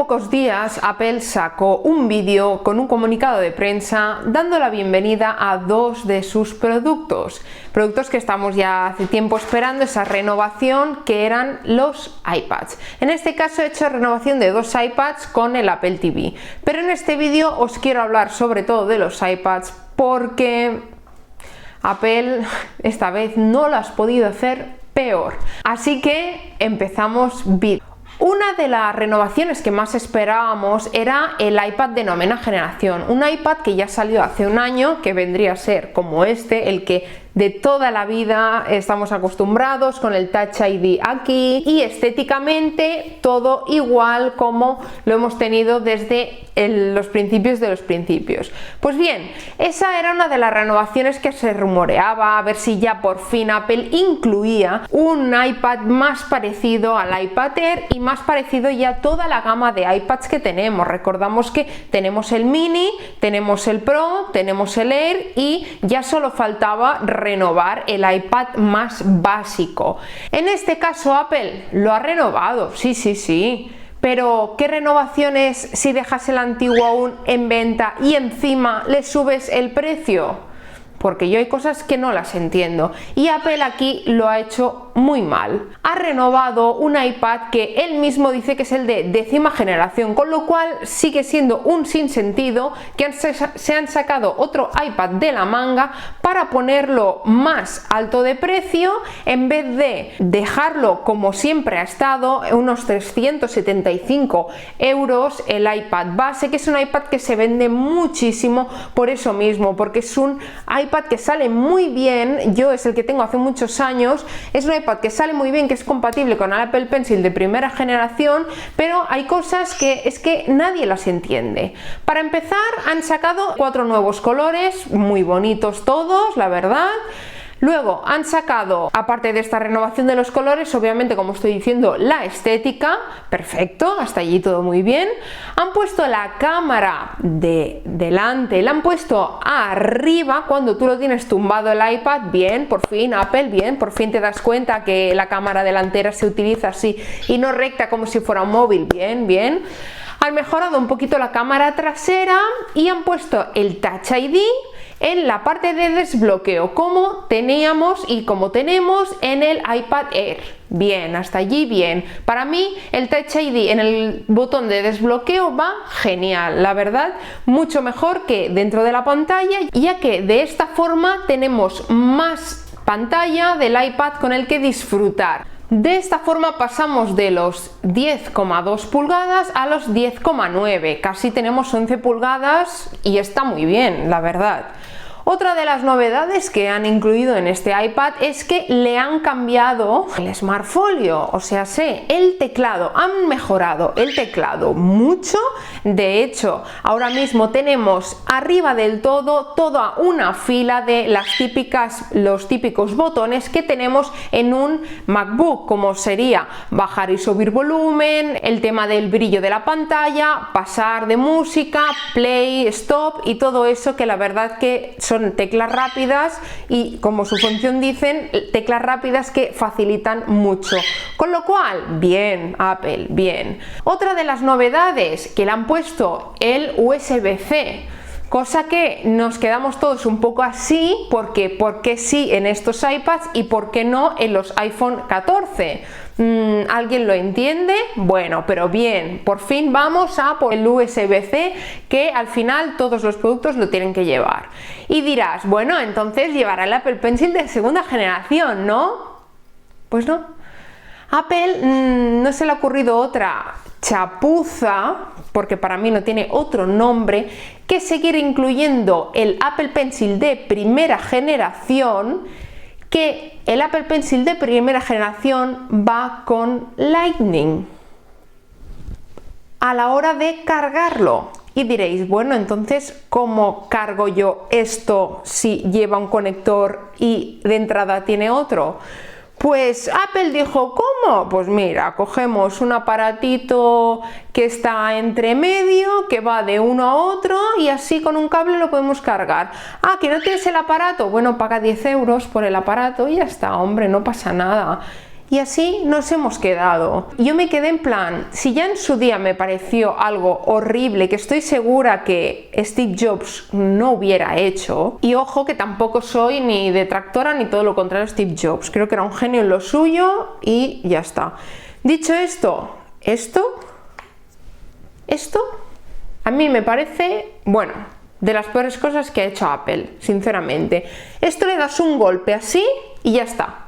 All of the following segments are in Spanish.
pocos días Apple sacó un vídeo con un comunicado de prensa dando la bienvenida a dos de sus productos que estamos ya hace tiempo esperando, esa renovación, que eran los iPads. En este caso he hecho renovación de dos iPads con el Apple TV, pero en este vídeo os quiero hablar sobre todo de los iPads porque Apple esta vez no lo has podido hacer peor. Así que empezamos vídeo. Una de las renovaciones que más esperábamos era el iPad de novena generación, un iPad que ya salió hace un año, que vendría a ser como este, el que de toda la vida estamos acostumbrados, con el Touch ID aquí, y estéticamente todo igual como lo hemos tenido desde los principios de los principios. Pues bien, esa era una de las renovaciones que se rumoreaba, a ver si ya por fin Apple incluía un iPad más parecido al iPad Air y más parecido ya a toda la gama de iPads que tenemos. Recordamos que tenemos el Mini, tenemos el Pro, tenemos el Air y ya solo faltaba renovar el iPad más básico. En este caso Apple lo ha renovado, sí, pero ¿qué renovaciones si dejas el antiguo aún en venta y encima le subes el precio? Porque yo hay cosas que no las entiendo y Apple aquí lo ha hecho muy mal. Ha renovado un iPad que él mismo dice que es el de décima generación, con lo cual sigue siendo un sinsentido que se han sacado otro iPad de la manga para ponerlo más alto de precio en vez de dejarlo como siempre ha estado, unos 375 euros el iPad base, que es un iPad que se vende muchísimo por eso mismo, porque es un iPad que sale muy bien. Yo es el que tengo hace muchos años, es un iPad que sale muy bien, que es compatible con el Apple Pencil de primera generación, pero hay cosas que es que nadie las entiende. Para empezar, han sacado 4 nuevos colores, muy bonitos todos, la verdad. Luego han sacado, aparte de esta renovación de los colores, obviamente, como estoy diciendo, la estética, perfecto, hasta allí todo muy bien. Han puesto la cámara de delante, la han puesto arriba cuando tú lo tienes tumbado el iPad, bien, por fin Apple, bien, por fin te das cuenta que la cámara delantera se utiliza así y no recta como si fuera un móvil, bien. Han mejorado un poquito la cámara trasera y han puesto el Touch ID en la parte de desbloqueo, como teníamos y como tenemos en el iPad Air. Bien, hasta allí bien. Para mí el Touch ID en el botón de desbloqueo va genial, la verdad, mucho mejor que dentro de la pantalla, ya que de esta forma tenemos más pantalla del iPad con el que disfrutar. De esta forma pasamos de los 10,2 pulgadas a los 10,9, casi tenemos 11 pulgadas y está muy bien, la verdad. Otra de las novedades que han incluido en este iPad es que le han cambiado el Smart Folio, o sea, el teclado, han mejorado el teclado mucho. De hecho, ahora mismo tenemos arriba del todo toda una fila de los típicos botones que tenemos en un MacBook, como sería bajar y subir volumen, el tema del brillo de la pantalla, pasar de música, play, stop y todo eso, que la verdad que son teclas rápidas y, como su función dicen, teclas rápidas que facilitan mucho, con lo cual bien Apple, bien. Otra de las novedades que le han puesto el USB-C, cosa que nos quedamos todos un poco así, porque ¿por qué sí en estos iPads y por qué no en los iPhone 14? ¿Alguien lo entiende? Bueno, pero bien, por fin vamos a por el USB-C, que al final todos los productos lo tienen que llevar. Y dirás, bueno, entonces llevará el Apple Pencil de segunda generación, ¿no? Pues no. Apple no se le ha ocurrido otra chapuza, porque para mí no tiene otro nombre, que seguir incluyendo el Apple Pencil de primera generación, que el Apple Pencil de primera generación va con Lightning a la hora de cargarlo. Y diréis, bueno, entonces, ¿cómo cargo yo esto si lleva un conector y de entrada tiene otro? Pues Apple dijo, ¿cómo? Pues mira, cogemos un aparatito que está entre medio, que va de uno a otro, y así con un cable lo podemos cargar. Ah, ¿que no tienes el aparato? Bueno, paga 10 euros por el aparato y ya está, hombre, no pasa nada. Y así nos hemos quedado. Yo me quedé en plan, si ya en su día me pareció algo horrible, que estoy segura que Steve Jobs no hubiera hecho, y ojo que tampoco soy ni detractora ni todo lo contrario a Steve Jobs, creo que era un genio en lo suyo y ya está. Dicho esto, esto a mí me parece, bueno, de las peores cosas que ha hecho Apple, sinceramente. Esto le das un golpe así y ya está.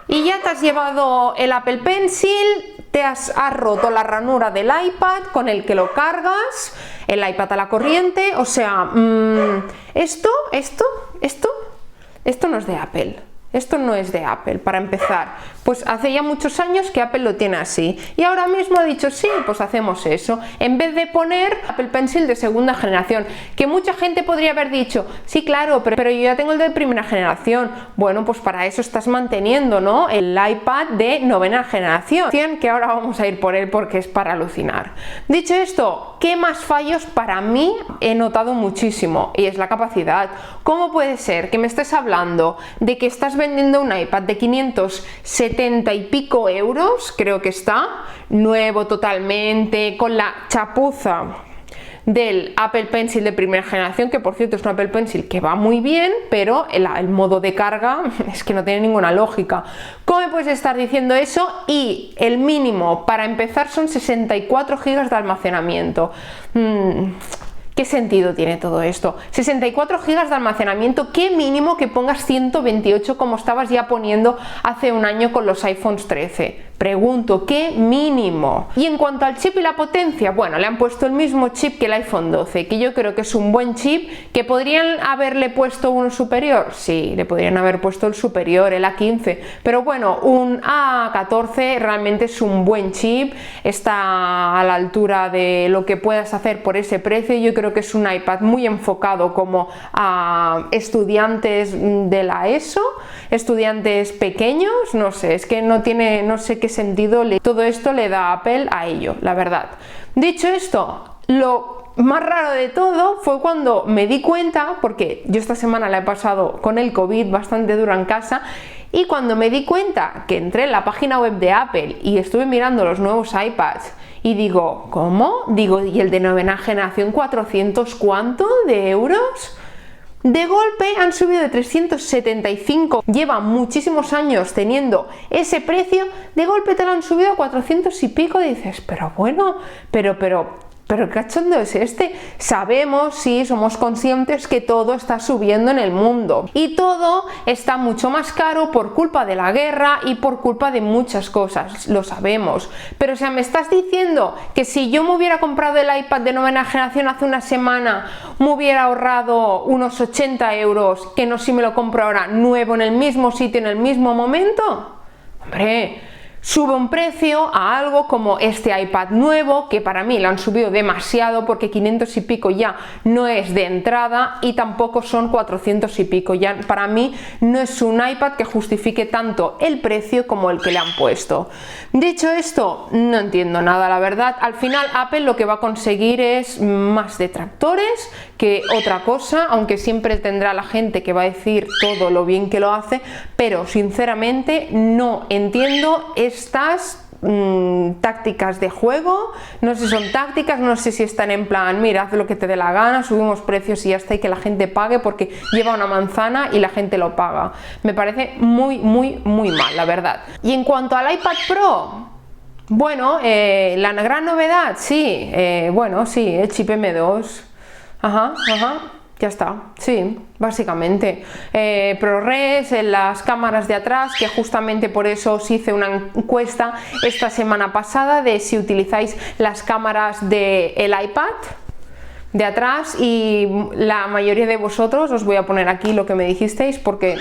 Y ya te has llevado el Apple Pencil, has roto la ranura del iPad con el que lo cargas, el iPad a la corriente, o sea, esto no es de Apple. Esto no es de Apple, para empezar. Pues hace ya muchos años que Apple lo tiene así. Y ahora mismo ha dicho, sí, pues hacemos eso. En vez de poner Apple Pencil de segunda generación. Que mucha gente podría haber dicho, sí, claro, pero yo ya tengo el de primera generación. Bueno, pues para eso estás manteniendo, ¿no? El iPad de novena generación. Que ahora vamos a ir por él porque es para alucinar. Dicho esto, ¿qué más fallos para mí he notado muchísimo? Y es la capacidad. ¿Cómo puede ser que me estés hablando de que estás vendiendo un iPad de 570 y pico euros, creo que está, nuevo totalmente, con la chapuza del Apple Pencil de primera generación, que por cierto es un Apple Pencil que va muy bien, pero el modo de carga es que no tiene ninguna lógica. ¿Cómo me puedes estar diciendo eso? Y el mínimo para empezar son 64 GB de almacenamiento. ¿Qué sentido tiene todo esto? 64 GB de almacenamiento, ¿qué mínimo que pongas 128 como estabas ya poniendo hace un año con los iPhones 13? Pregunto, ¿qué mínimo? Y en cuanto al chip y la potencia, bueno, le han puesto el mismo chip que el iPhone 12, que yo creo que es un buen chip, que podrían haberle puesto uno superior, sí, le podrían haber puesto el superior, el A15, pero bueno, un A14 realmente es un buen chip, está a la altura de lo que puedas hacer por ese precio. Yo creo que es un iPad muy enfocado como a estudiantes de la ESO, estudiantes pequeños, no sé, es que no sé qué sentido todo esto le da Apple a ello, la verdad. Dicho esto, lo más raro de todo fue cuando me di cuenta, porque yo esta semana la he pasado con el COVID bastante duro en casa, y cuando me di cuenta que entré en la página web de Apple y estuve mirando los nuevos iPads y digo, ¿cómo? Digo, ¿y el de novena generación 400 cuánto de euros? De golpe han subido de 375, llevan muchísimos años teniendo ese precio, de golpe te lo han subido a 400 y pico, y dices, pero bueno, pero ¿qué cachondo es este? Sabemos, sí, somos conscientes que todo está subiendo en el mundo y todo está mucho más caro por culpa de la guerra y por culpa de muchas cosas, lo sabemos. Pero o sea, me estás diciendo que si yo me hubiera comprado el iPad de novena generación hace una semana, me hubiera ahorrado unos 80 euros, que no si me lo compro ahora nuevo en el mismo sitio, en el mismo momento. Hombre, sube un precio a algo como este iPad nuevo, que para mí lo han subido demasiado porque 500 y pico ya no es de entrada y tampoco son 400 y pico, ya para mí no es un iPad que justifique tanto el precio como el que le han puesto. Dicho esto, no entiendo nada, la verdad. Al final Apple lo que va a conseguir es más detractores que otra cosa, aunque siempre tendrá la gente que va a decir todo lo bien que lo hace, pero sinceramente no entiendo estas tácticas de juego. No sé si son tácticas, no sé si están en plan, mira, haz lo que te dé la gana, subimos precios y ya está, y que la gente pague porque lleva una manzana y la gente lo paga. Me parece muy mal, la verdad. Y en cuanto al iPad Pro, bueno, la gran novedad, sí, bueno, sí, el chip M2, ya está, sí, básicamente. ProRes en las cámaras de atrás, que justamente por eso os hice una encuesta esta semana pasada de si utilizáis las cámaras del iPad de atrás, y la mayoría de vosotros, os voy a poner aquí lo que me dijisteis, porque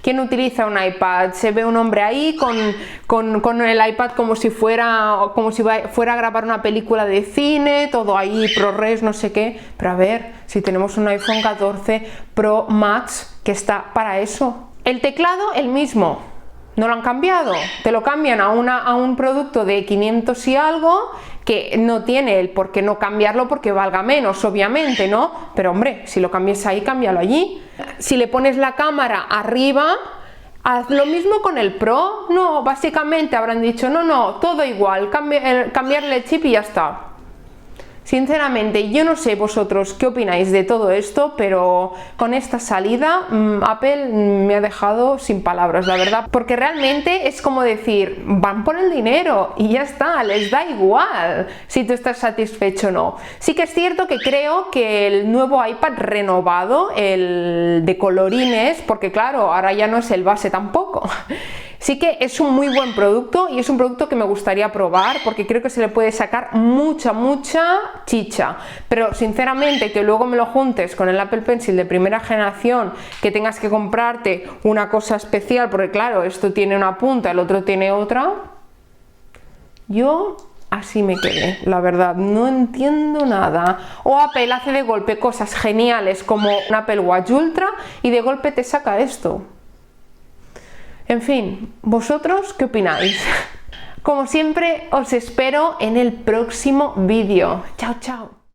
¿quién utiliza un iPad? Se ve un hombre ahí con el iPad como si fuera a grabar una película de cine, todo ahí, ProRes, no sé qué. Pero a ver, si tenemos un iPhone 14 Pro Max que está para eso. El teclado, el mismo. No lo han cambiado, te lo cambian a un producto de 500 y algo, que no tiene el por qué no cambiarlo porque valga menos, obviamente, ¿no? Pero hombre, si lo cambias ahí, cámbialo allí. Si le pones la cámara arriba, Haz lo mismo con el Pro. No, básicamente habrán dicho, no, todo igual, cambiarle el chip y ya está. Sinceramente, yo no sé vosotros qué opináis de todo esto, pero con esta salida Apple me ha dejado sin palabras, la verdad, porque realmente es como decir, van por el dinero y ya está, les da igual si tú estás satisfecho o no. Sí que es cierto que creo que el nuevo iPad renovado, el de colorines, porque claro, ahora ya no es el base tampoco, sí que es un muy buen producto y es un producto que me gustaría probar porque creo que se le puede sacar mucha chicha, pero sinceramente que luego me lo juntes con el Apple Pencil de primera generación, que tengas que comprarte una cosa especial porque claro, esto tiene una punta, el otro tiene otra, yo así me quedé, la verdad, no entiendo nada. O Apple hace de golpe cosas geniales como un Apple Watch Ultra y de golpe te saca esto. En fin, ¿vosotros qué opináis? Como siempre, os espero en el próximo vídeo. Chao, chao.